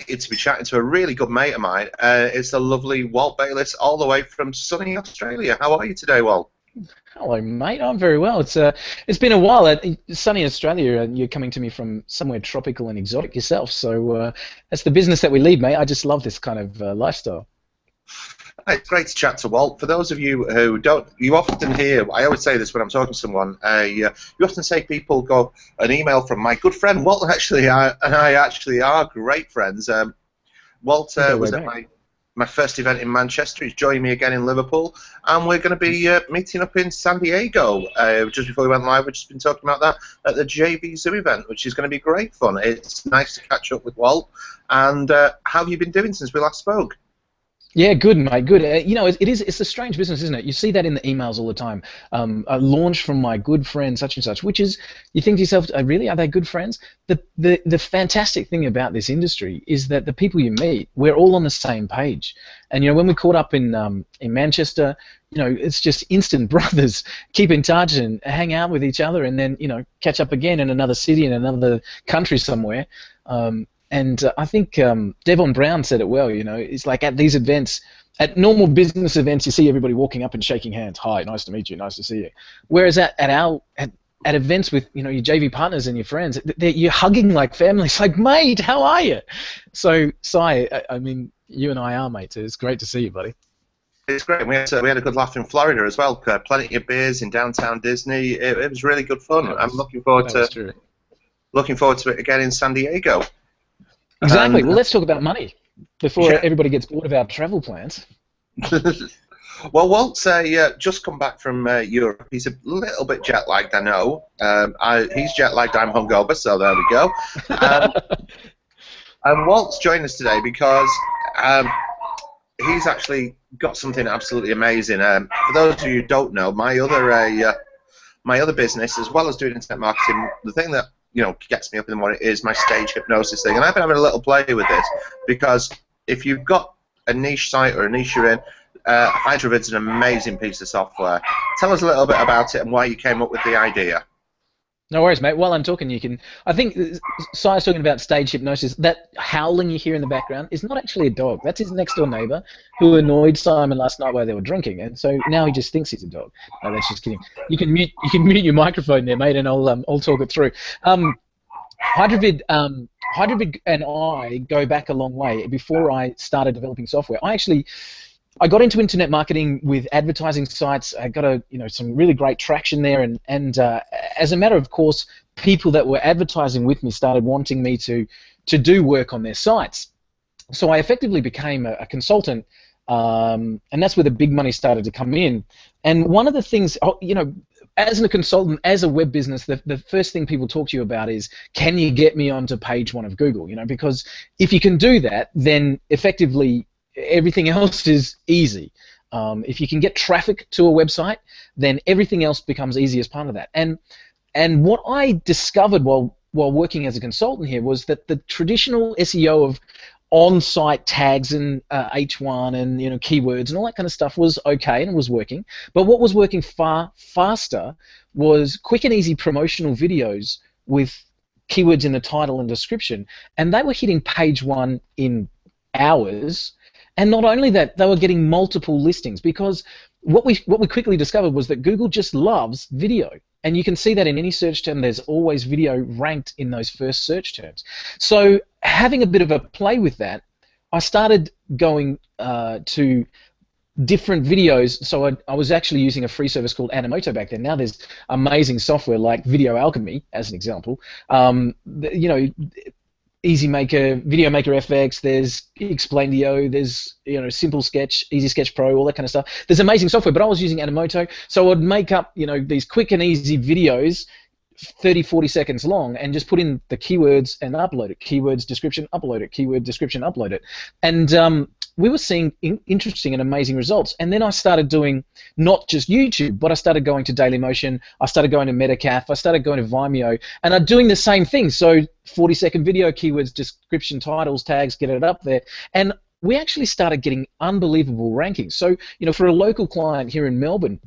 delighted to be chatting to a really good mate of mine. It's the lovely Walt Bayliss, all the way from sunny Australia. How are you today, Walt? Hello, mate. I'm very well. It's been a while. Sunny Australia, and you're coming to me from somewhere tropical and exotic yourself. So that's the business that we lead, mate. I just love this kind of lifestyle. It's great to chat to Walt. For those of you who don't, you often hear, I always say this when I'm talking to someone, you often say people go, an email from my good friend Walt and I actually are great friends. Walt was at my first event in Manchester. He's joining me again in Liverpool, and we're going to be meeting up in San Diego. Just before we went live, we've just been talking about that at the JV Zoo event, which is going to be great fun. It's nice to catch up with Walt. And how have you been doing since we last spoke? Yeah, good, mate, good. You know, it's a strange business, isn't it? You see that in the emails all the time. A launch from my good friend such and such, which is, you think to yourself, really, are they good friends? The fantastic thing about this industry is that the people you meet, we're all on the same page. And you know, when we caught up in Manchester, you know, it's just instant brothers. Keep in touch and hang out with each other, and then catch up again in another city in another country somewhere. And I think Devon Brown said it well. You know, it's like at these events, at normal business events, you see everybody walking up and shaking hands. Hi, nice to meet you. Nice to see you. Whereas at events with your JV partners and your friends, you're hugging like family. It's like, mate, how are you? So, Si, I mean, you and I are mates. It's great to see you, buddy. It's great. We had a good laugh in Florida as well. Plenty of beers in downtown Disney. It was really good fun. I'm looking forward to it again in San Diego. Exactly. Well, let's talk about money before everybody gets bored of our travel plans. Well, Walt's just come back from Europe. He's a little bit jet-lagged, I know. He's jet-lagged, I'm hungover, so there we go. And Walt's joined us today because he's actually got something absolutely amazing. For those of you who don't know, my other business, as well as doing internet marketing, the thing that gets me up in the morning is my stage hypnosis thing. And I've been having a little play with this because if you've got a niche site or a niche you're in, Hydravid's an amazing piece of software. Tell us a little bit about it and why you came up with the idea. No worries, mate. While I'm talking, I think Si's talking about stage hypnosis. That howling you hear in the background is not actually a dog. That's his next door neighbour who annoyed Simon last night while they were drinking, and so now he just thinks he's a dog. No, that's just kidding. You can mute your microphone there, mate, and I'll talk it through. Hydravid and I go back a long way. Before I started developing software, I got into internet marketing with advertising sites. I got some really great traction there, and as a matter of course, people that were advertising with me started wanting me to do work on their sites. So I effectively became a consultant, and that's where the big money started to come in. And one of the things, as a consultant, as a web business, the first thing people talk to you about is, can you get me onto page 1 of Google? Because if you can do that, then effectively everything else is easy. If you can get traffic to a website, then everything else becomes easy as part of that. And what I discovered while working as a consultant here was that the traditional SEO of on-site tags and H1 and keywords and all that kind of stuff was okay and was working. But what was working far faster was quick and easy promotional videos with keywords in the title and description, and they were hitting page 1 in hours. And not only that, they were getting multiple listings, because what we quickly discovered was that Google just loves video. And you can see that in any search term, there's always video ranked in those first search terms. So having a bit of a play with that, I started going to different videos. So I was actually using a free service called Animoto back then. Now there's amazing software like Video Alchemy, as an example. Easy Maker, Video Maker FX, there's Explaindio, there's Simple Sketch, Easy Sketch Pro, all that kind of stuff. There's amazing software, but I was using Animoto, so I'd make up these quick and easy videos, 30, 40 seconds long, and just put in the keywords and upload it. Keywords, description, upload it. Keyword, description, upload it. And we were seeing interesting and amazing results. And then I started doing not just YouTube, but I started going to Dailymotion, I started going to Metacalf, I started going to Vimeo, and I'm doing the same thing. So 40-second video, keywords, description, titles, tags, get it up there. And we actually started getting unbelievable rankings. So, for a local client here in Melbourne,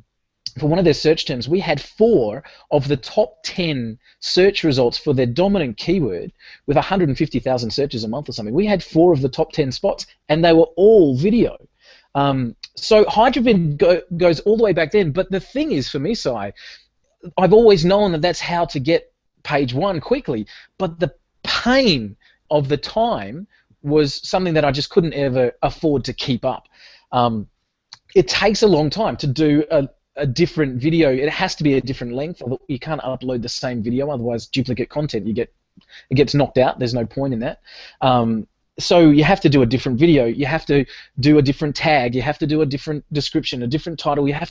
for one of their search terms, we had 4 of the top 10 search results for their dominant keyword with 150,000 searches a month or something. We had 4 of the top 10 spots, and they were all video. So HydroVid goes all the way back then. But the thing is, for me, Si, I've always known that that's how to get page 1 quickly. But the pain of the time was something that I just couldn't ever afford to keep up. It takes a long time to do a different video. It has to be a different length. You can't upload the same video, otherwise duplicate content. It gets knocked out. There's no point in that. So you have to do a different video. You have to do a different tag. You have to do a different description, a different title. You have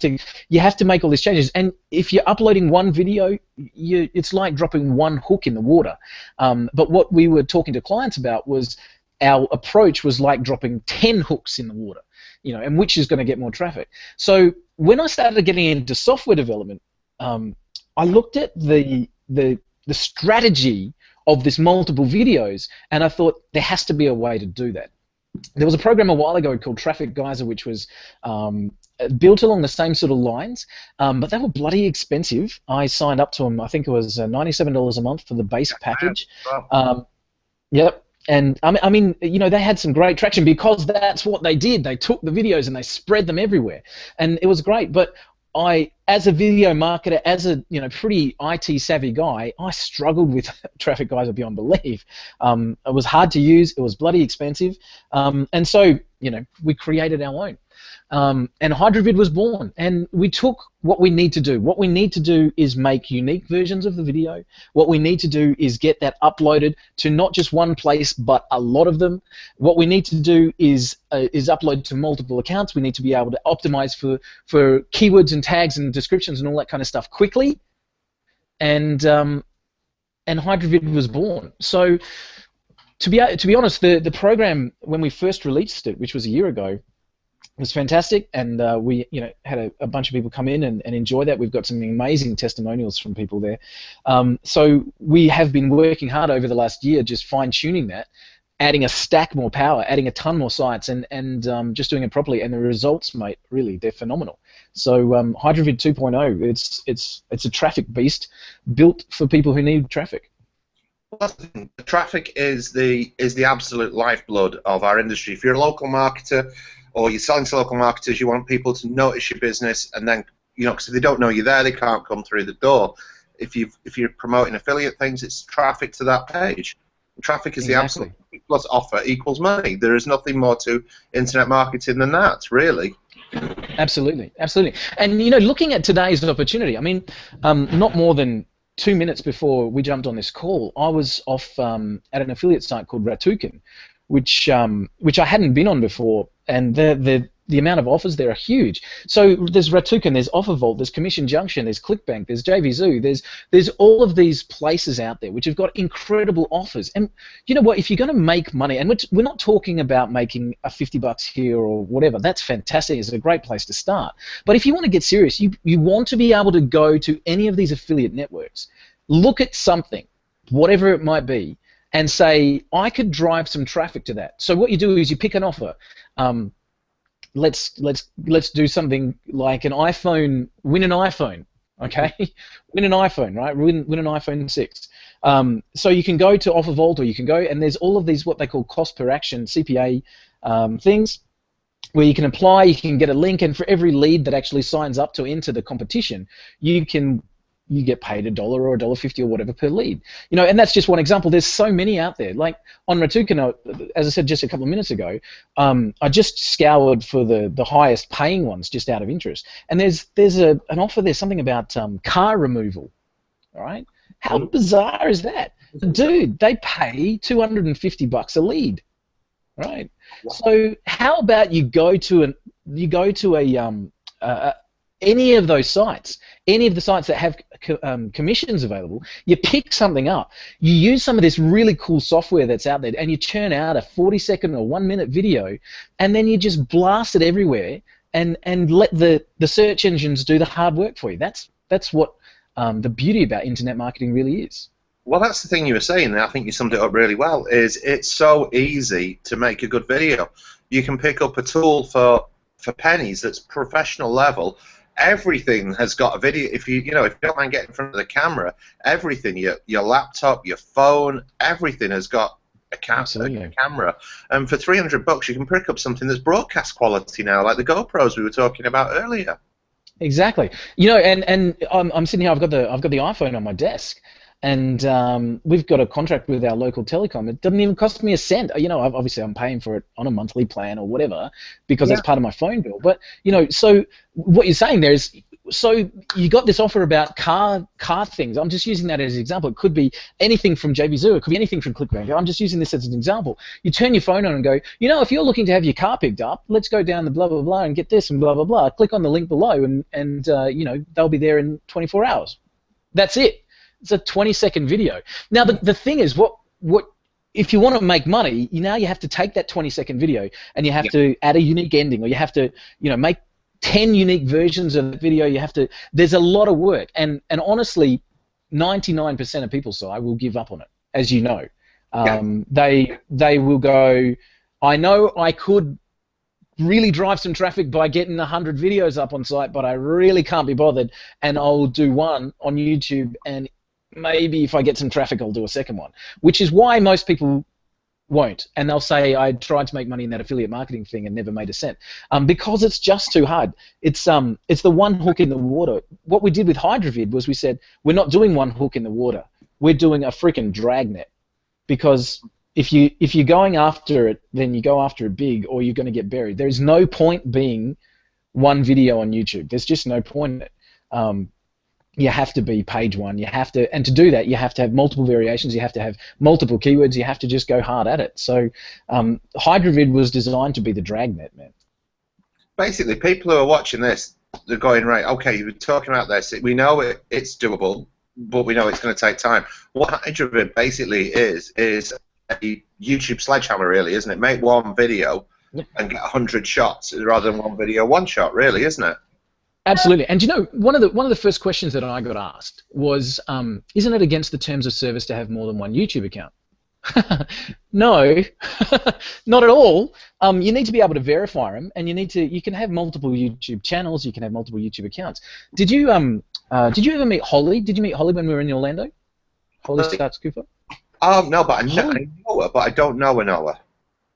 to make all these changes. And if you're uploading one video, it's like dropping one hook in the water. But what we were talking to clients about was our approach was like dropping 10 hooks in the water, and which is going to get more traffic. So when I started getting into software development, I looked at the strategy of this multiple videos, and I thought there has to be a way to do that. There was a program a while ago called Traffic Geyser, which was built along the same sort of lines, but they were bloody expensive. I signed up to them. I think it was $97 a month for the basic package. Yep. And I mean, they had some great traction because that's what they did. They took the videos and they spread them everywhere, and it was great. But I, as a video marketer, as a pretty IT savvy guy, I struggled with Traffic Geyser beyond belief. It was hard to use. It was bloody expensive, and so we created our own. And HydroVid was born, and we took what we need to do. What we need to do is make unique versions of the video. What we need to do is get that uploaded to not just one place, but a lot of them. What we need to do is upload to multiple accounts. We need to be able to optimize for keywords and tags and descriptions and all that kind of stuff quickly. And HydroVid was born. So to be honest, the program when we first released it, which was a year ago, was fantastic, and we had a bunch of people come in and enjoy that. We've got some amazing testimonials from people there. So we have been working hard over the last year just fine-tuning that, adding a stack more power, adding a ton more sites, and just doing it properly. And the results, mate, really, they're phenomenal. So HydroVid 2.0, it's a traffic beast built for people who need traffic. Traffic is the absolute lifeblood of our industry. If you're a local marketer, or you're selling to local marketers, you want people to notice your business, and then, because if they don't know you're there, they can't come through the door. If you're promoting affiliate things, it's traffic to that page. Traffic is the absolute plus offer equals money. There is nothing more to internet marketing than that, really. Absolutely, absolutely. And looking at today's opportunity, I mean, not more than 2 minutes before we jumped on this call, I was off at an affiliate site called Ratukin, which I hadn't been on before, and the amount of offers there are huge. So there's Ratukin, there's OfferVault, there's Commission Junction, there's ClickBank, there's JVZoo, there's all of these places out there which have got incredible offers. And you know what? If you're going to make money, and we're not talking about making a $50 here or whatever, that's fantastic. It's a great place to start. But if you want to get serious, you want to be able to go to any of these affiliate networks, look at something, whatever it might be, and say, I could drive some traffic to that. So what you do is you pick an offer. Let's do something like an iPhone, win an iPhone, okay? Win an iPhone, right? Win an iPhone 6. So you can go to OfferVault, or you can go, and there's all of these what they call cost per action, CPA things, where you can apply, you can get a link, and for every lead that actually signs up to enter the competition, you get paid $1 or $1.50 or whatever per lead. And that's just one example. There's so many out there. Like on Ratukin, as I said just a couple of minutes ago, I just scoured for the highest paying ones just out of interest. And there's an offer there, something about car removal. All right? How bizarre is that? Dude, they pay $250 a lead. Right? So how about you go to any of those sites, any of the sites that have commissions available, you pick something up, you use some of this really cool software that's out there, and you churn out a 40-second or 1-minute video, and then you just blast it everywhere and let the search engines do the hard work for you. That's what the beauty about internet marketing really is. Well, that's the thing you were saying, and I think you summed it up really well, is it's so easy to make a good video. You can pick up a tool for pennies that's professional level, everything has got a video. If you if you don't mind getting in front of the camera, everything, your laptop, your phone, everything has got a camera. And for $300, you can pick up something that's broadcast quality now, like the GoPros we were talking about earlier. Exactly. You know, and I'm sitting here. I've got the iPhone on my desk, and we've got a contract with our local telecom. It doesn't even cost me a cent. You know, obviously I'm paying for it on a monthly plan or whatever because that's part of my phone bill. But you know, so what you're saying there is, so you got this offer about car things. I'm just using that as an example. It could be anything from JVZoo. It could be anything from ClickBank. I'm just using this as an example. You turn your phone on and go, you know, if you're looking to have your car picked up, let's go down the blah blah blah and get this and blah blah blah. Click on the link below, and you know, they'll be there in 24 hours. That's it. It's a 20-second video. Now the thing is, what if you want to make money, now you have to take that 20-second video and you have to add a unique ending, or you have to, you know, make 10 unique versions of the video. You have to. There's a lot of work, and honestly, 99% of people, so I will give up on it, as you know. They will go, I know I could really drive some traffic by getting 100 videos up on site, but I really can't be bothered, and I'll do one on YouTube, and maybe if I get some traffic, I'll do a second one, which is why most people won't, and they'll say, I tried to make money in that affiliate marketing thing and never made a cent, because it's just too hard. It's the one hook in the water. What we did with HydroVid was we said, we're not doing one hook in the water, we're doing a freaking dragnet, because if you're going after it, then you go after it big, or you're going to get buried. There's no point being one video on YouTube. There's just no point in it. You have to be page one. You have to, and to do that, you have to have multiple variations. You have to have multiple keywords. You have to just go hard at it. So, HydroVid was designed to be the dragnet, man. Basically, people who are watching this, they're going, right, okay, you were talking about this. We know it's doable, but we know it's going to take time. What HydroVid basically is a YouTube sledgehammer, really, isn't it? Make one video and get 100 shots rather than one video, one shot, really, isn't it? Absolutely. And you know, one of the first questions that I got asked was, isn't it against the terms of service to have more than one YouTube account? No, not at all. You need to be able to verify them, and you can have multiple YouTube channels, you can have multiple YouTube accounts. Did you ever meet Holly? Did you meet Holly when we were in Orlando? Holly Starts Cooper? No, but I know her, but I don't know her.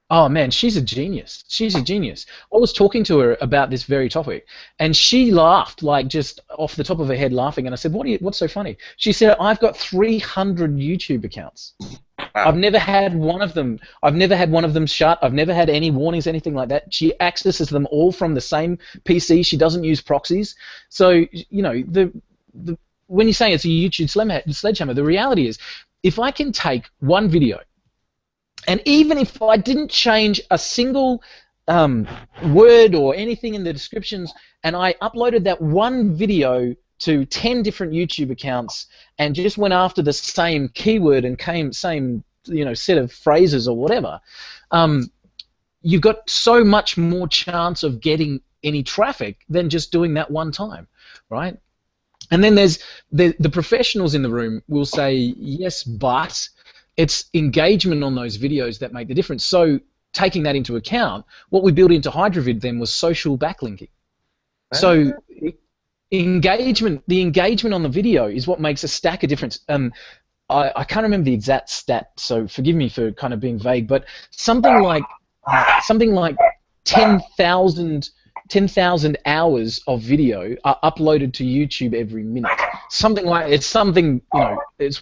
Oh man, she's a genius. She's a genius. I was talking to her about this very topic, and she laughed, like just off the top of her head, laughing. And I said, "What's so funny?" She said, "I've got 300 YouTube accounts. Wow. I've never had one of them. I've never had one of them shut. I've never had any warnings, anything like that. She accesses them all from the same PC. She doesn't use proxies. So you know, when you're saying it's a YouTube sledgehammer, the reality is, if I can take one video, and even if I didn't change a single word or anything in the descriptions, and I uploaded that one video to 10 different YouTube accounts and just went after the same keyword and same set of phrases or whatever, you've got so much more chance of getting any traffic than just doing that one time, right? And then there's the professionals in the room will say, yes, but it's engagement on those videos that make the difference. So taking that into account, what we built into HydroVid then was social backlinking. So the engagement on the video is what makes a stack of difference. I can't remember the exact stat, so forgive me for kind of being vague, but something like 10,000 hours of video are uploaded to YouTube every minute. Something like it's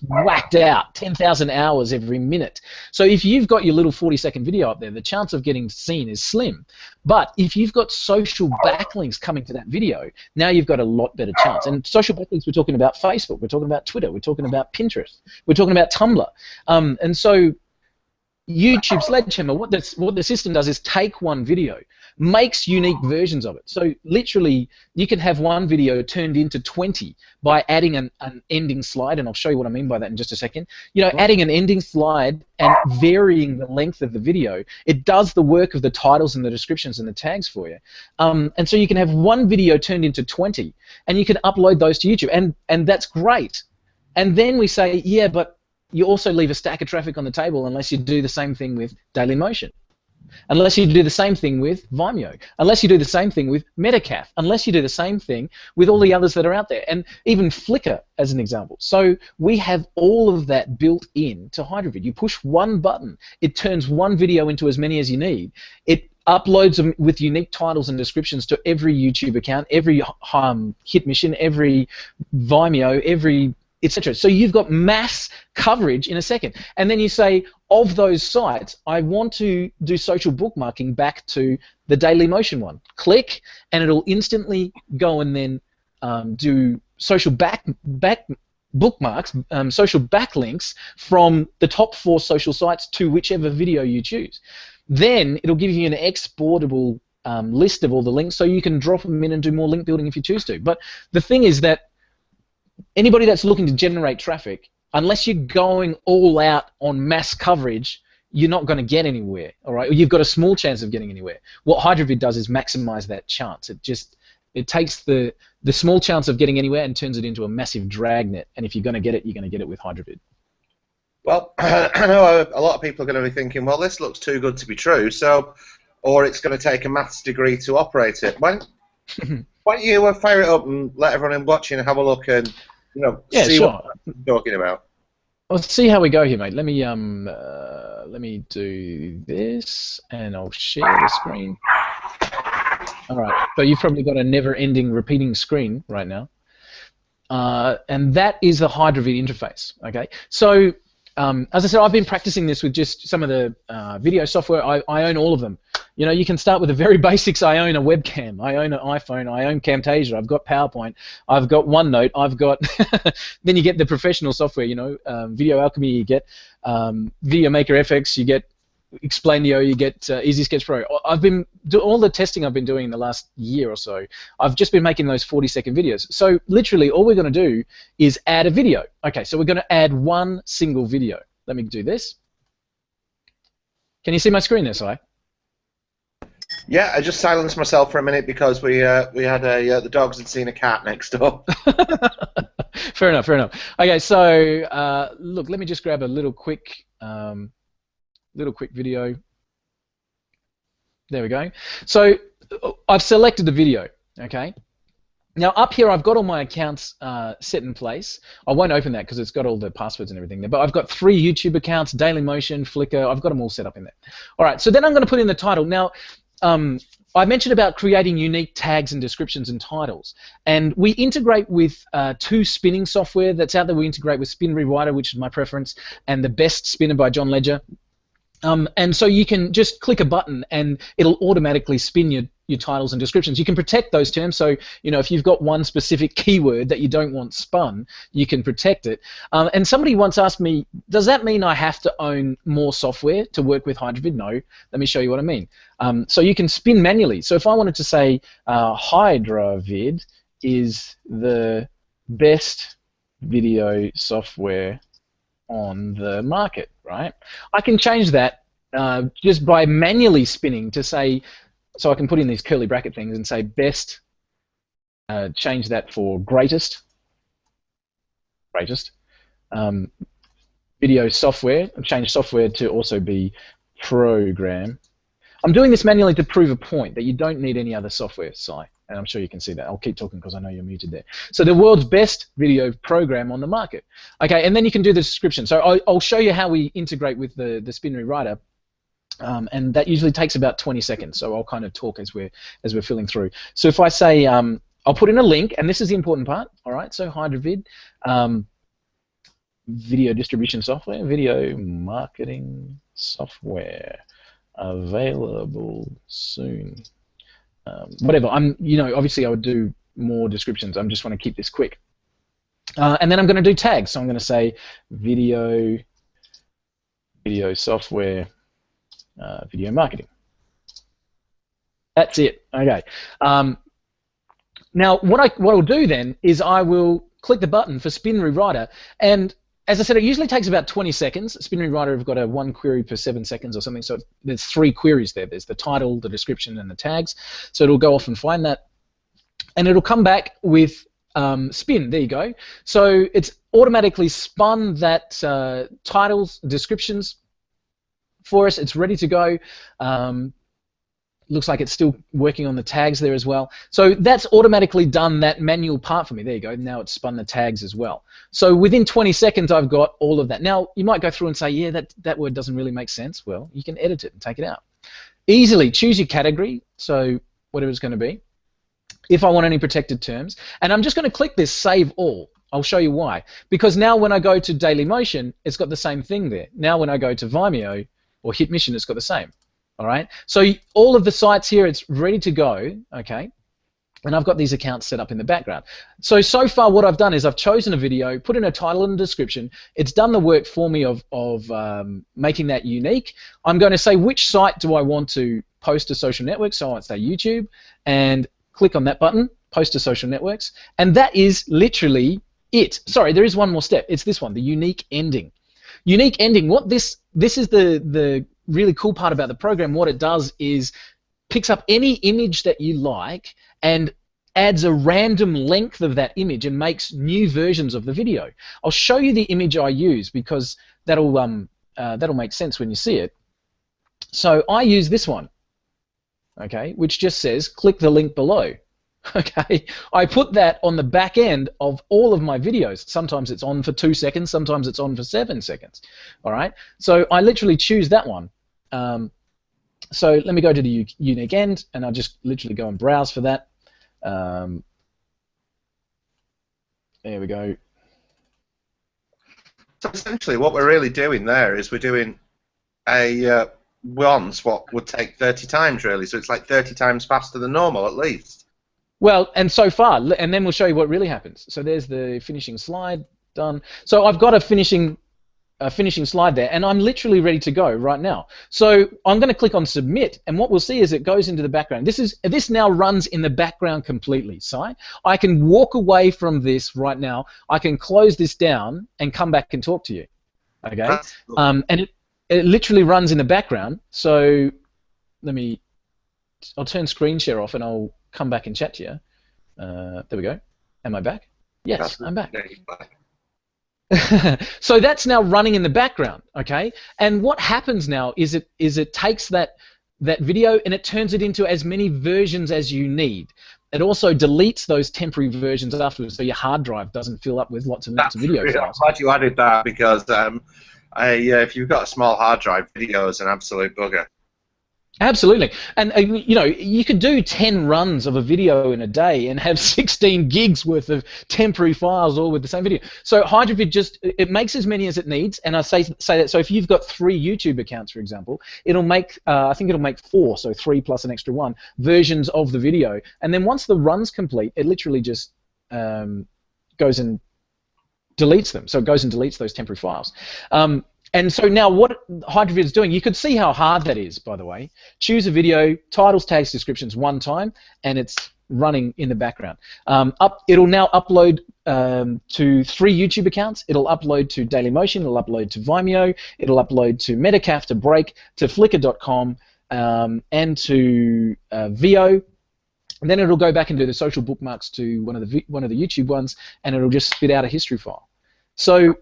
whacked out. 10,000 hours every minute. So if you've got your little 40-second video up there, the chance of getting seen is slim. But if you've got social backlinks coming to that video, now you've got a lot better chance. And social backlinks, we're talking about Facebook, we're talking about Twitter, we're talking about Pinterest, we're talking about Tumblr, and so YouTube Sledgehammer, what the system does is take one video, makes unique versions of it. So literally, you can have one video turned into 20 by adding an ending slide, and I'll show you what I mean by that in just a second. Adding an ending slide and varying the length of the video, it does the work of the titles and the descriptions and the tags for you. And so you can have one video turned into 20, and you can upload those to YouTube, and that's great. And then we say, yeah, but you also leave a stack of traffic on the table unless you do the same thing with Daily Motion. unless you do the same thing with Vimeo, unless you do the same thing with Metacalf, unless you do the same thing with all the others that are out there, and even Flickr as an example. So we have all of that built in to Hydravid. You push one button, it turns one video into as many as you need. It uploads them with unique titles and descriptions to every YouTube account, every hit mission, every Vimeo, every etc. So you've got mass coverage in a second. And then you say, of those sites, I want to do social bookmarking back to the Daily Motion one. Click, and it'll instantly go and then do social bookmarks, social backlinks from the top 4 social sites to whichever video you choose. Then it'll give you an exportable list of all the links, so you can drop them in and do more link building if you choose to. But the thing is that anybody that's looking to generate traffic, unless you're going all out on mass coverage, you're not going to get anywhere, all right? Or you've got a small chance of getting anywhere. What Hydravid does is maximize that chance. It takes the small chance of getting anywhere and turns it into a massive dragnet. And if you're going to get it, you're going to get it with Hydravid. Well, I know a lot of people are going to be thinking, well, this looks too good to be true, or it's going to take a maths degree to operate it. Why don't you fire it up and let everyone watching have a look and see what I'm talking about? Well, see how we go here, mate. Let me do this, and I'll share the screen. All right. So you've probably got a never-ending repeating screen right now, and that is the Hydravid interface. Okay. So as I said, I've been practicing this with just some of the video software. I own all of them. You know, you can start with the very basics. I own a webcam. I own an iPhone. I own Camtasia. I've got PowerPoint. I've got OneNote. I've got. Then you get the professional software. You know, Video Alchemy. You get Video Maker FX. You get Explainio. You get Easy Sketch Pro. I've been all the testing I've been doing in the last year or so. I've just been making those 40-second videos. So literally, all we're going to do is add a video. Okay, so we're going to add one single video. Let me do this. Can you see my screen there, Si? Yeah, I just silenced myself for a minute because we had the dogs had seen a cat next door. Fair enough, fair enough. Okay, so look, let me just grab a little quick video. There we go. So I've selected the video. Okay. Now up here I've got all my accounts set in place. I won't open that because it's got all the passwords and everything there. But I've got 3 YouTube accounts, Dailymotion, Flickr. I've got them all set up in there. All right. So then I'm going to put in the title. Now I mentioned about creating unique tags and descriptions and titles, and we integrate with 2 spinning software that's out there. We integrate with Spin Rewriter, which is my preference, and the Best Spinner by John Ledger. And so you can just click a button and it'll automatically spin your titles and descriptions. You can protect those terms, so you know if you've got one specific keyword that you don't want spun, you can protect it. And somebody once asked me, does that mean I have to own more software to work with Hydravid? No. Let me show you what I mean. So you can spin manually. So if I wanted to say Hydravid is the best video software on the market, right? I can change that just by manually spinning to say, so I can put in these curly bracket things and say best, change that for greatest video software, and change software to also be program. I'm doing this manually to prove a point that you don't need any other software, Si, and I'm sure you can see that. I'll keep talking because I know you're muted there. So the world's best video program on the market. Okay, and then you can do the description. So I'll show you how we integrate with the Spin Rewriter, and that usually takes about 20 seconds. So I'll kind of talk as we're filling through. So if I say, I'll put in a link, and this is the important part. All right, so Hydravid, video distribution software, video marketing software. Available soon. Whatever. Obviously I would do more descriptions. I just want to keep this quick. And then I'm going to do tags. So I'm going to say video software, video marketing. That's it. Okay. Now what I'll do then is I will click the button for Spin Rewriter, and as I said, it usually takes about 20 seconds. Spin Rewriter have got a 1 query per 7 seconds or something, so there's 3 queries there. There's the title, the description, and the tags. So it'll go off and find that, and it'll come back with spin. There you go. So it's automatically spun that titles, descriptions for us. It's ready to go. Looks like it's still working on the tags there as well. So that's automatically done that manual part for me. There you go. Now it's spun the tags as well. So within 20 seconds, I've got all of that. Now, you might go through and say, yeah, that word doesn't really make sense. Well, you can edit it and take it out. Easily choose your category, so whatever it's going to be. If I want any protected terms. And I'm just going to click this Save All. I'll show you why. Because now when I go to Dailymotion, it's got the same thing there. Now when I go to Vimeo or Hit Mission, it's got the same. All right, so all of the sites here, it's ready to go, okay, and I've got these accounts set up in the background. So far what I've done is I've chosen a video, put in a title and a description. It's done the work for me of making that unique. I'm going to say which site do I want to post to social networks, so I want to say YouTube, and click on that button, post to social networks, and that is literally it. Sorry, there is one more step. It's this one, the unique ending. Unique ending, what this is the really cool part about the program. What it does is picks up any image that you like and adds a random length of that image and makes new versions of the video. I'll show you the image I use because that'll make sense when you see it. So I use this one, okay, which just says click the link below. Okay, I put that on the back end of all of my videos. Sometimes it's on for 2 seconds, sometimes it's on for 7 seconds. All right, so I literally choose that one. So let me go to the unique end, and I'll just literally go and browse for that. There we go. So essentially, what we're really doing there is we're doing a once what would take 30 times, really. So it's like 30 times faster than normal, at least. Well, and so far, and then we'll show you what really happens. So there's the finishing slide done. So I've got a finishing slide there, and I'm literally ready to go right now. So I'm going to click on submit, and what we'll see is it goes into the background. This now runs in the background completely. So I can walk away from this right now. I can close this down and come back and talk to you. Okay, cool. And it literally runs in the background. So I'll turn screen share off, and I'll come back and chat to you. There we go. Am I back? Yes, I'm back. So that's now running in the background, okay? And what happens now is it takes that video and it turns it into as many versions as you need. It also deletes those temporary versions afterwards, so your hard drive doesn't fill up with lots of video files. I'm glad you added that because if you've got a small hard drive, video is an absolute bugger. Absolutely, and you know, you could do 10 runs of a video in a day and have 16 gigs worth of temporary files all with the same video. So HydroVid it makes as many as it needs, and I say that. So if you've got 3 YouTube accounts, for example, it'll make I think it'll make 4, so 3 plus an extra 1 versions of the video, and then once the run's complete, it literally just goes and deletes them. So it goes and deletes those temporary files. And so now what HydroVid is doing, you could see how hard that is, by the way. Choose a video, titles, tags, descriptions one time, and it's running in the background. It'll now upload to 3 YouTube accounts. It'll upload to Dailymotion, it'll upload to Vimeo, it'll upload to Metacaf, to Break, to Flickr.com, and to VO. And then it'll go back and do the social bookmarks to one of the YouTube ones, and it'll just spit out a history file. So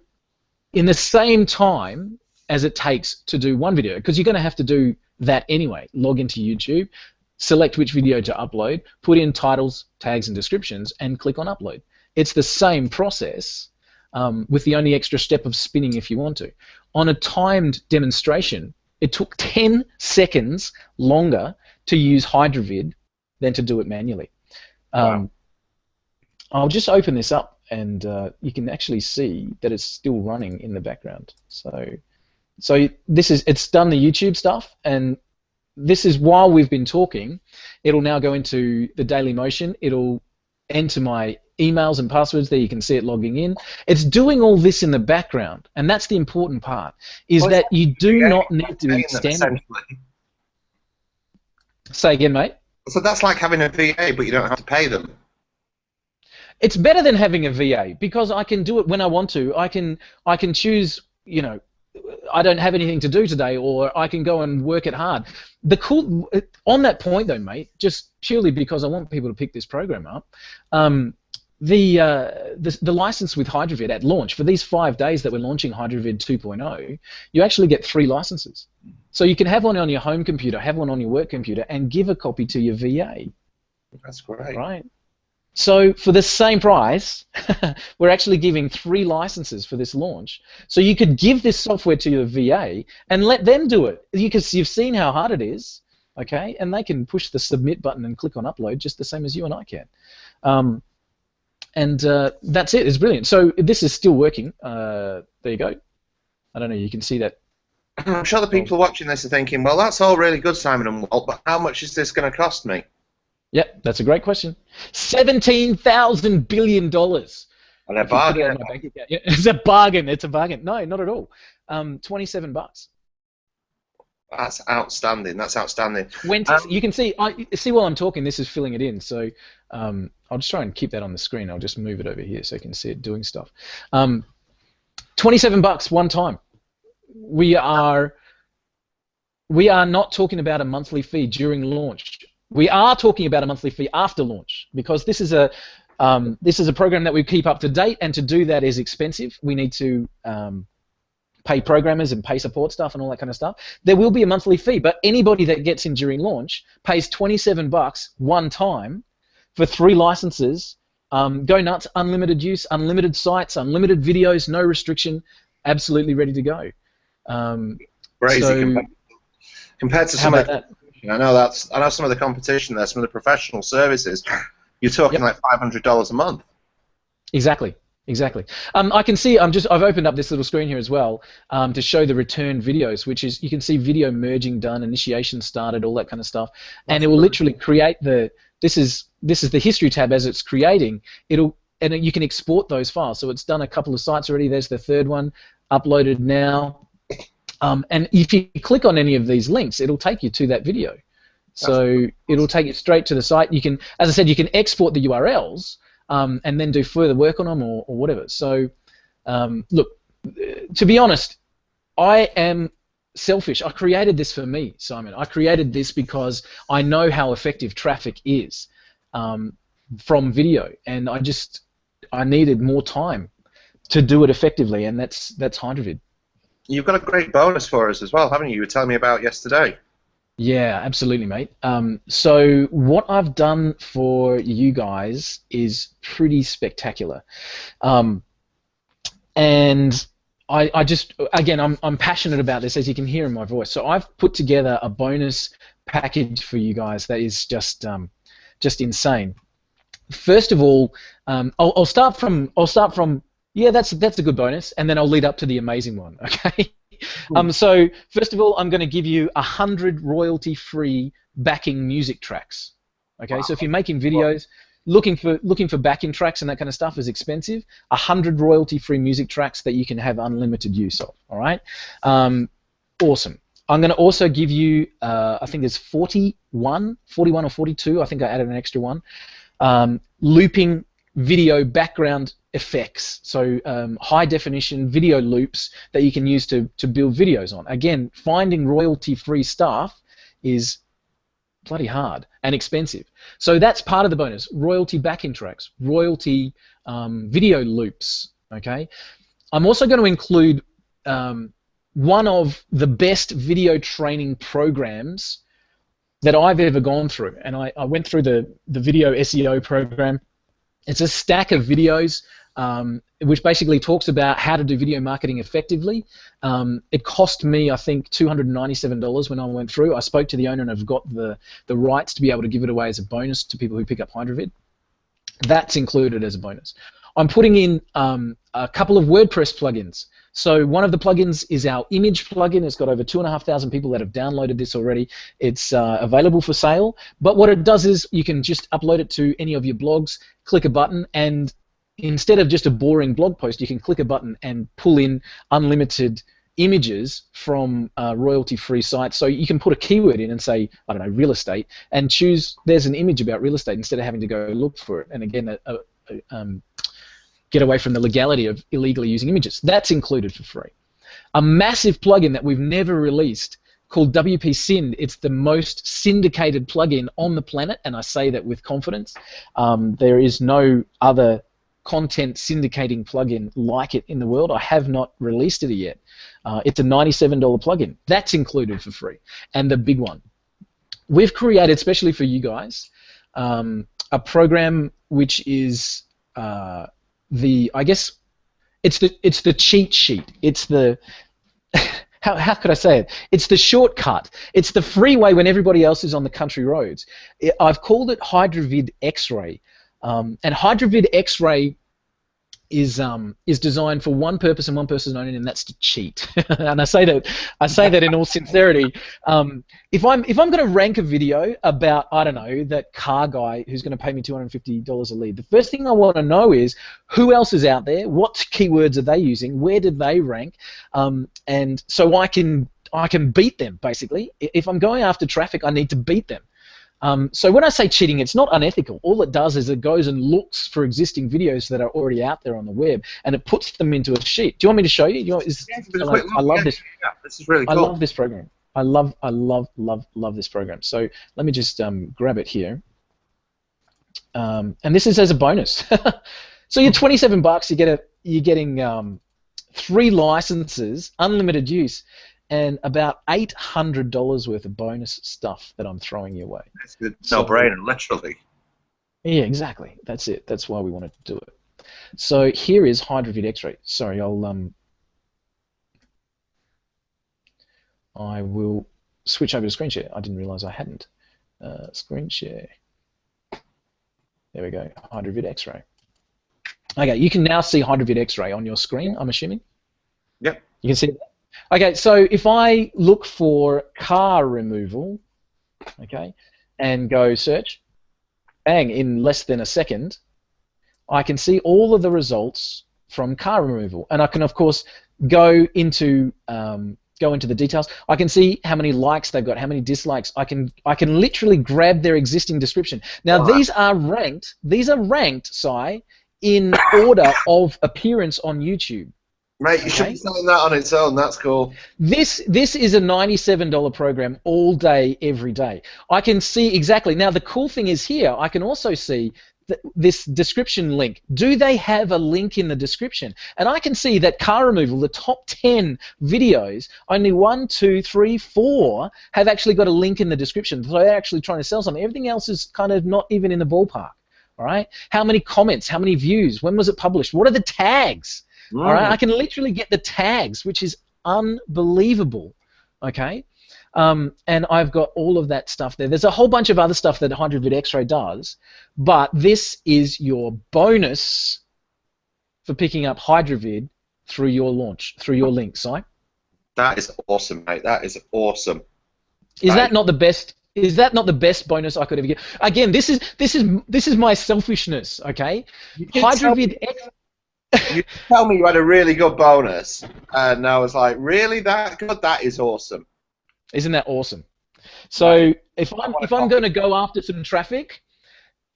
in the same time as it takes to do one video, because you're going to have to do that anyway, log into YouTube, select which video to upload, put in titles, tags, and descriptions, and click on upload. It's the same process with the only extra step of spinning if you want to. On a timed demonstration, it took 10 seconds longer to use HydroVid than to do it manually. Wow. I'll just open this up, and you can actually see that it's still running in the background. So it's done the YouTube stuff, and this is while we've been talking. It'll now go into the Dailymotion. It'll enter my emails and passwords there. You can see it logging in. It's doing all this in the background, and that's the important part, is that you do not need to be standing. Say again, mate? So that's like having a VA, but you don't have to pay them. It's better than having a VA because I can do it when I want to. I can choose, you know, I don't have anything to do today, or I can go and work it hard. The cool on that point though, mate, just purely because I want people to pick this program up, the license with HydroVid at launch for these 5 days that we're launching HydroVid 2.0, you actually get 3 licenses. So you can have one on your home computer, have one on your work computer, and give a copy to your VA. That's great. Right. So for the same price, we're actually giving 3 licenses for this launch. So you could give this software to your VA and let them do it. Because you've seen how hard it is, okay? And they can push the submit button and click on upload just the same as you and I can. That's it. It's brilliant. So this is still working. There you go. I don't know. You can see that. I'm sure the people watching this are thinking, well, that's all really good, Simon and Walt, but how much is this going to cost me? Yep, that's a great question. $17,000 billion. And a bargain. Yeah, it's a bargain. It's a bargain. No, not at all. $27. That's outstanding. That's outstanding. You can see. See while I'm talking, this is filling it in. So I'll just try and keep that on the screen. I'll just move it over here so you can see it doing stuff. $27 one time. We are not talking about a monthly fee during launch. We are talking about a monthly fee after launch, because this is a program that we keep up to date, and to do that is expensive. We need to pay programmers and pay support staff and all that kind of stuff. There will be a monthly fee, but anybody that gets in during launch pays $27 one time for 3 licenses. Go nuts, unlimited use, unlimited sites, unlimited videos, no restriction, absolutely ready to go. Crazy so, compared to some of that. I know some of the competition there, some of the professional services. You're talking like $500 a month. Exactly. I can see. I've opened up this little screen here as well to show the return videos, which is you can see video merging done, initiation started, all that kind of stuff, and it will literally create the. This is the history tab as it's creating. And you can export those files. So it's done a couple of sites already. There's the 3rd one uploaded now. And if you click on any of these links, it'll take you to that video. So it'll take you straight to the site. You can, as I said, you can export the URLs and then do further work on them or whatever. So look, to be honest, I am selfish. I created this for me, Simon. I created this because I know how effective traffic is from video, and I needed more time to do it effectively, and that's Hydravid. You've got a great bonus for us as well, haven't you? You were telling me about yesterday. Yeah, absolutely, mate. So what I've done for you guys is pretty spectacular. And I'm passionate about this, as you can hear in my voice. So I've put together a bonus package for you guys that is just insane. First of all, I'll start from yeah, that's a good bonus, and then I'll lead up to the amazing one. Okay. So first of all, I'm going to give you 100 royalty-free backing music tracks. Okay. Wow. So if you're making videos, looking for backing tracks and that kind of stuff is expensive. 100 royalty-free music tracks that you can have unlimited use of. All right. Awesome. I'm going to also give you, I think there's 41 or 42. I think I added an extra one. Looping video background effects, so high definition video loops that you can use to build videos on. Again, finding royalty-free stuff is bloody hard and expensive. So that's part of the bonus. Royalty backing tracks, royalty video loops. Okay. I'm also going to include one of the best video training programs that I've ever gone through, and I went through the video SEO program. It's a stack of videos which basically talks about how to do video marketing effectively. It cost me, I think, $297 when I went through. I spoke to the owner and I've got the rights to be able to give it away as a bonus to people who pick up Hydravid. That's included as a bonus. I'm putting in a couple of WordPress plugins. So one of the plugins is our image plugin. It's got over 2,500 people that have downloaded this already. It's available for sale. But what it does is you can just upload it to any of your blogs, click a button, and instead of just a boring blog post, you can click a button and pull in unlimited images from royalty-free sites. So you can put a keyword in and say, I don't know, real estate, and choose there's an image about real estate instead of having to go look for it. And again, get away from the legality of illegally using images. That's included for free. A massive plugin that we've never released called WP Synd. It's the most syndicated plugin on the planet, and I say that with confidence. There is no other content syndicating plugin like it in the world. I have not released it yet. It's a $97 plugin. That's included for free. And the big one, we've created, especially for you guys, a program which is I guess it's the cheat sheet. It's the how could I say it? It's the shortcut. It's the freeway when everybody else is on the country roads. I've called it HydraVid X-Ray, and HydraVid X-Ray is designed for one purpose and one purpose only, and that's to cheat. And I say that in all sincerity. If I'm going to rank a video about, I don't know, that car guy who's going to pay me $250 a lead, the first thing I want to know is who else is out there, what keywords are they using, where did they rank, and so I can beat them basically. If I'm going after traffic, I need to beat them. So when I say cheating, it's not unethical. All it does is it goes and looks for existing videos that are already out there on the web, and it puts them into a sheet. Do you want me to show you? I love this. Yeah, this is really cool. I love this program. I love this program. So let me just grab it here. And this is as a bonus. So you're $27. You're getting 3 licenses, unlimited use, and about $800 worth of bonus stuff that I'm throwing your way. It's a no-brainer, literally. Yeah, exactly. That's it. That's why we wanted to do it. So here is HydraVid X-Ray. Sorry, I will switch over to screen share. I didn't realize I hadn't. Screen share. There we go. HydraVid X-Ray. Okay, you can now see HydraVid X-Ray on your screen, I'm assuming. Yep. You can see that. Okay, so if I look for car removal, okay, and go search, bang, in less than a second, I can see all of the results from car removal, and I can, of course, go into the details. I can see how many likes they've got, how many dislikes. I can literally grab their existing description. Now these are ranked. These are ranked, Si, in order of appearance on YouTube. Mate, you should be selling that on its own. That's cool. This is a $97 program all day, every day. I can see exactly. Now, the cool thing is here, I can also see this description link. Do they have a link in the description? And I can see that car removal, the top 10 videos, only 1, 2, 3, 4 have actually got a link in the description. So they're actually trying to sell something. Everything else is kind of not even in the ballpark. All right? How many comments? How many views? When was it published? What are the tags? All right, I can literally get the tags, which is unbelievable. Okay, and I've got all of that stuff there. There's a whole bunch of other stuff that HydraVid X-Ray does, but this is your bonus for picking up HydraVid through your launch, through your link, Si. That is awesome, mate. That is awesome. Is that not the best? Is that not the best bonus I could ever get? Again, this is my selfishness. Okay, HydraVid X. You tell me you had a really good bonus, and I was like, really, that good? That is awesome. Isn't that awesome? So if I'm going to go after some traffic,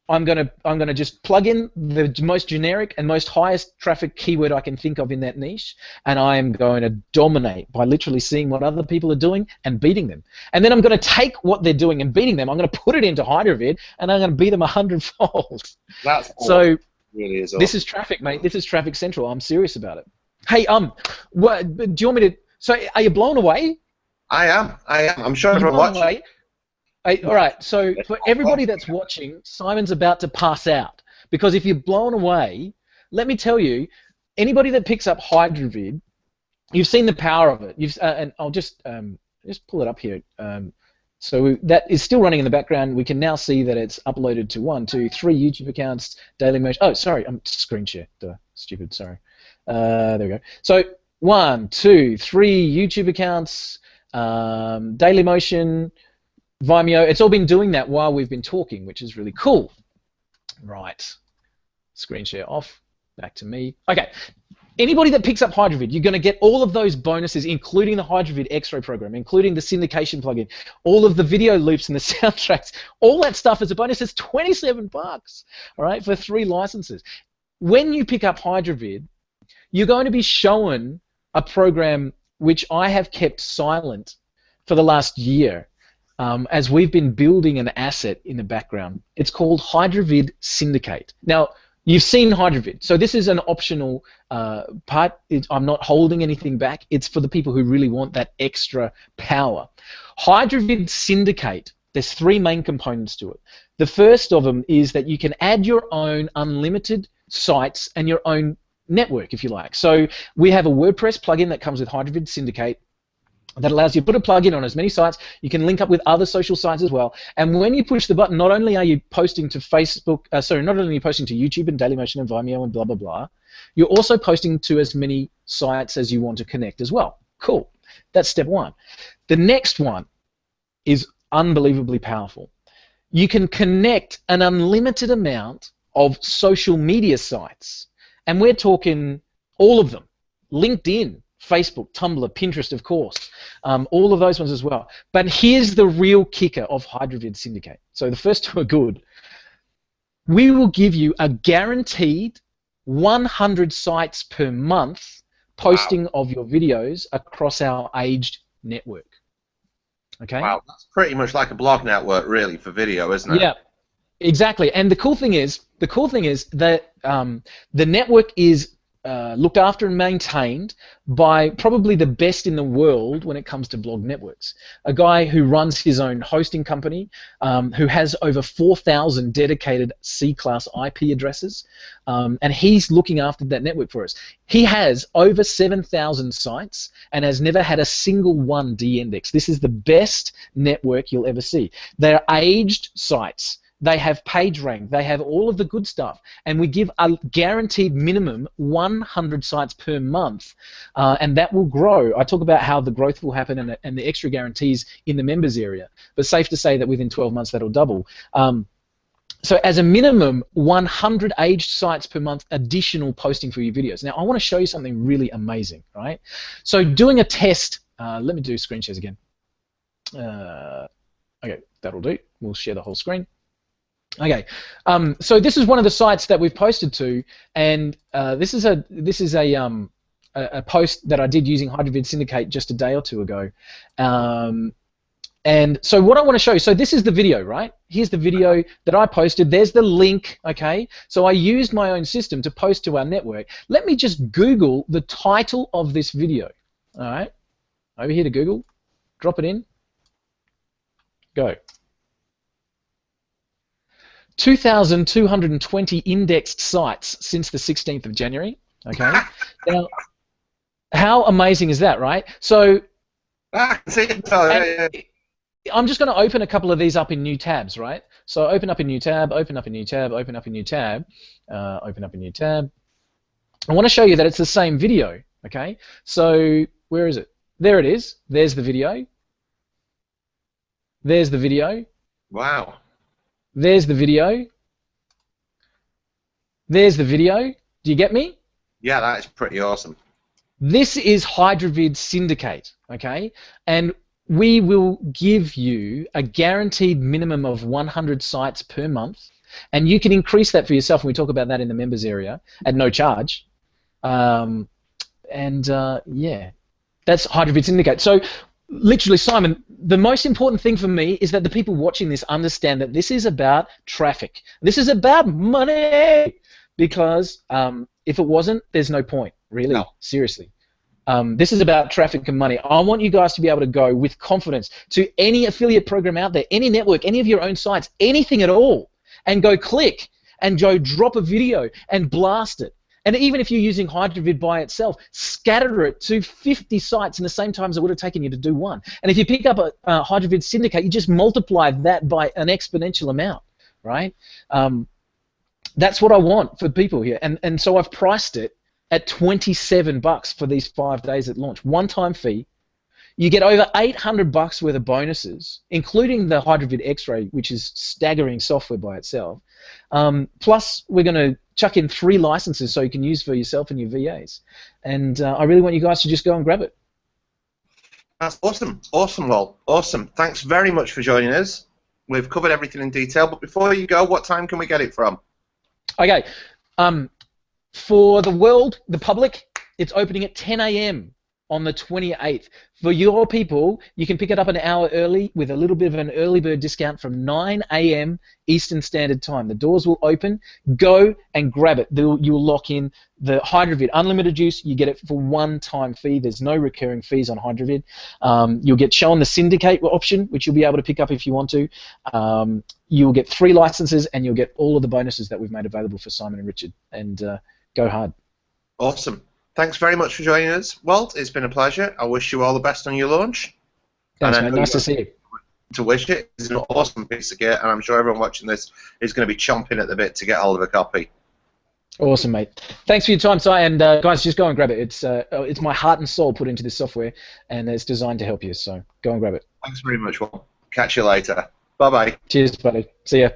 I'm gonna just plug in the most generic and most highest traffic keyword I can think of in that niche, and I am going to dominate by literally seeing what other people are doing and beating them. And then I'm going to take what they're doing and beating them. I'm going to put it into HydraVid, and I'm going to beat them 100-fold. That's awesome. So. Really is awesome. This is traffic, mate. This is Traffic Central. I'm serious about it. Hey, what, do you want me to? So, are you blown away? I am. I'm sure everyone watching. All right. So, for everybody that's watching, Simon's about to pass out because if you're blown away, let me tell you, anybody that picks up HydraVid, you've seen the power of it. And I'll just pull it up here. So that is still running in the background. We can now see that it's uploaded to 1, 2, 3 YouTube accounts, Daily Motion. Oh, sorry, I'm screen share. Duh, stupid, sorry. There we go. So 1, 2, 3 YouTube accounts, Daily Motion, Vimeo. It's all been doing that while we've been talking, which is really cool. Right. Screen share off. Back to me. Okay. Anybody that picks up HydraVid, you're going to get all of those bonuses, including the HydraVid X-Ray program, including the syndication plugin, all of the video loops and the soundtracks, all that stuff as a bonus. It's $27, all right, for 3 licenses. When you pick up HydraVid, you're going to be shown a program which I have kept silent for the last year as we've been building an asset in the background. It's called HydraVid Syndicate. Now, You've seen HydroVid, so this is an optional part. I'm not holding anything back. It's for the people who really want that extra power. HydroVid Syndicate, there's 3 main components to it. The first of them is that you can add your own unlimited sites and your own network, if you like. So we have a WordPress plugin that comes with HydroVid Syndicate that allows you to put a plugin on as many sites. You can link up with other social sites as well. And when you push the button, not only are you posting to Facebook, not only are you posting to YouTube and Dailymotion and Vimeo and blah, blah, blah, you're also posting to as many sites as you want to connect as well. Cool. That's step 1. The next one is unbelievably powerful. You can connect an unlimited amount of social media sites. And we're talking all of them. LinkedIn, Facebook, Tumblr, Pinterest, of course, all of those ones as well. But here's the real kicker of HydroVid Syndicate. So the first 2 are good. We will give you a guaranteed 100 sites per month posting of your videos across our aged network. Okay. Wow, that's pretty much like a blog network, really, for video, isn't it? Yeah, exactly. And the cool thing is that the network is looked after and maintained by probably the best in the world when it comes to blog networks. A guy who runs his own hosting company, who has over 4,000 dedicated C-class IP addresses, and he's looking after that network for us. He has over 7,000 sites and has never had a single one de-index. This is the best network you'll ever see. They're aged sites. They have PageRank, they have all of the good stuff, and we give a guaranteed minimum 100 sites per month, and that will grow. I talk about how the growth will happen and the extra guarantees in the members area, but safe to say that within 12 months that'll double. So as a minimum, 100 aged sites per month additional posting for your videos. Now I want to show you something really amazing, right? So doing a test, let me do screen shares again. Okay, that'll do. We'll share the whole screen. Okay, so this is one of the sites that we've posted to, and this is a post that I did using HydroVid Syndicate just a day or 2 ago. And so what I want to show you, so this is the video, right? Here's the video that I posted. There's the link, okay? So I used my own system to post to our network. Let me just Google the title of this video, all right? Over here to Google, drop it in, go. 2,220 indexed sites since the 16th of January, okay? Now, how amazing is that, right? So, I can see it. I'm just going to open a couple of these up in new tabs, right? So open up a new tab, open up a new tab, open up a new tab, open up a new tab. I want to show you that it's the same video, okay? So where is it? There it is. There's the video. There's the video. Wow. There's the video. There's the video. Do you get me? Yeah, that is pretty awesome. This is HydroVid Syndicate, okay? And we will give you a guaranteed minimum of 100 sites per month, and you can increase that for yourself, and we talk about that in the members area at no charge. Yeah, that's HydroVid Syndicate. So literally, Simon, the most important thing for me is that the people watching this understand that this is about traffic. This is about money, because if it wasn't, there's no point, really, no. Seriously. This is about traffic and money. I want you guys to be able to go with confidence to any affiliate program out there, any network, any of your own sites, anything at all, and go click and go drop a video and blast it. And even if you're using HydroVid by itself, scatter it to 50 sites in the same time as it would have taken you to do one. And if you pick up a HydroVid Syndicate, you just multiply that by an exponential amount, right? That's what I want for people here. And so I've priced it at $27 for these 5 days at launch. One-time fee. You get over $800 worth of bonuses, including the HydroVid X-Ray, which is staggering software by itself. Plus, we're going to chuck in 3 licenses so you can use for yourself and your VAs. And I really want you guys to just go and grab it. That's awesome. Awesome, Walt. Awesome. Thanks very much for joining us. We've covered everything in detail, but before you go, what time can we get it from? Okay. For the world, the public, it's opening at 10 a.m. on the 28th. For your people, you can pick it up an hour early with a little bit of an early bird discount from 9 a.m. Eastern Standard Time. The doors will open. Go and grab it. You'll lock in the Hydrovid Unlimited Use. You get it for one-time fee. There's no recurring fees on Hydrovid. You'll get shown the Syndicate option, which you'll be able to pick up if you want to. You'll get 3 licenses, and you'll get all of the bonuses that we've made available for Simon and Richard. And go hard. Awesome. Thanks very much for joining us, Walt. It's been a pleasure. I wish you all the best on your launch. Thanks, mate. Nice to see you. To wish it. It's an awesome piece of kit, and I'm sure everyone watching this is going to be chomping at the bit to get hold of a copy. Awesome, mate. Thanks for your time, Si, and guys, just go and grab it. It's my heart and soul put into this software, and it's designed to help you, so go and grab it. Thanks very much, Walt. Catch you later. Bye-bye. Cheers, buddy. See ya.